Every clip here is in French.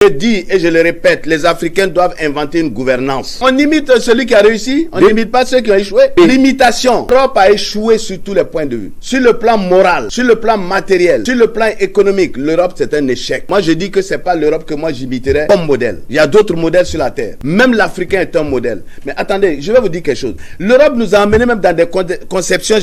Je dis et je le répète, les Africains doivent inventer une gouvernance. On imite celui qui a réussi, on n'imite pas ceux qui ont échoué. L'imitation. L'Europe a échoué sur tous les points de vue. Sur le plan moral, sur le plan matériel, sur le plan économique, l'Europe c'est un échec. Moi je dis que c'est pas l'Europe que moi j'imiterais comme modèle. Il y a d'autres modèles sur la terre. Même l'Africain est un modèle. Mais attendez, je vais vous dire quelque chose. L'Europe nous a amené même dans des conceptions,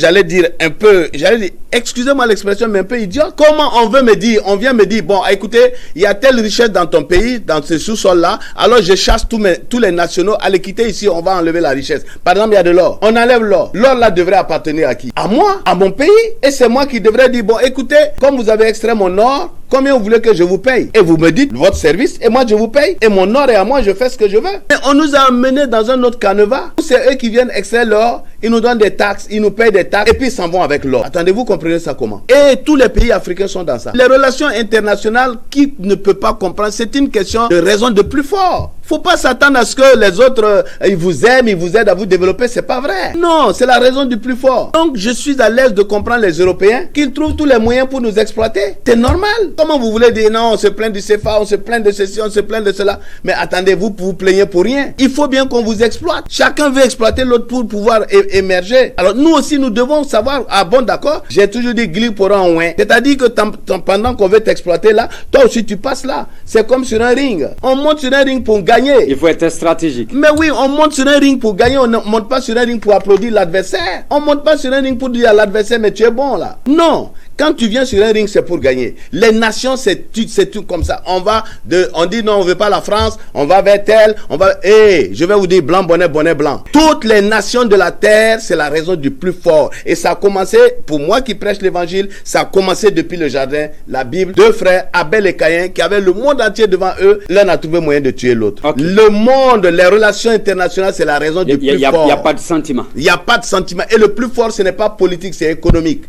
excusez-moi l'expression, mais un peu idiote. Comment on vient me dire, bon, écoutez, il y a telle richesse dans ton pays, dans ce sous-sol-là, alors je chasse tous les nationaux à les quitter ici, on va enlever la richesse. Par exemple, il y a de l'or. On enlève l'or. L'or là devrait appartenir à qui? À moi, à mon pays. Et c'est moi qui devrais dire, bon, écoutez, comme vous avez extrait mon or, combien vous voulez que je vous paye? Et vous me dites votre service et moi je vous paye. Et mon or est à moi, je fais ce que je veux. Mais on nous a amenés dans un autre canevas. C'est eux qui viennent extraire l'or, ils nous donnent des taxes, ils nous payent des taxes et puis ils s'en vont avec l'or. Attendez, vous comprenez ça comment? Et tous les pays africains sont dans ça. Les relations internationales, qui ne peut pas comprendre, c'est une question de raison de plus fort. Faut pas s'attendre à ce que les autres, ils vous aiment, ils vous aident à vous développer, c'est pas vrai. Non, c'est la raison du plus fort. Donc je suis à l'aise de comprendre les Européens qu'ils trouvent tous les moyens pour nous exploiter. C'est normal. Comment vous voulez dire non, on se plaint du CFA, on se plaint de ceci, on se plaint de cela. Mais attendez, vous plaignez pour rien. Il faut bien qu'on vous exploite. Chacun veut exploiter l'autre pour pouvoir émerger. Alors nous aussi, nous devons savoir, ah bon d'accord, j'ai toujours dit glisse pour un ouin. C'est-à-dire que pendant qu'on veut t'exploiter là, toi aussi tu passes là. C'est comme sur un ring. On monte sur un ring pour gagner. Il faut être stratégique. Mais oui, on monte sur un ring pour gagner, on ne monte pas sur un ring pour applaudir l'adversaire. On monte pas sur un ring pour dire à l'adversaire, mais tu es bon là. Non. Quand tu viens sur un ring, c'est pour gagner. Les nations, c'est tout comme ça. On dit non, on veut pas la France, on va vers tel, je vais vous dire blanc, bonnet, bonnet blanc. Toutes les nations de la terre, c'est la raison du plus fort. Et ça a commencé, pour moi qui prêche l'évangile, ça a commencé depuis le jardin, la Bible. Deux frères, Abel et Caïn, qui avaient le monde entier devant eux, l'un a trouvé moyen de tuer l'autre. Okay. Le monde, les relations internationales, c'est la raison du plus fort. Il n'y a pas de sentiment. Il n'y a pas de sentiment. Et le plus fort, ce n'est pas politique, c'est économique.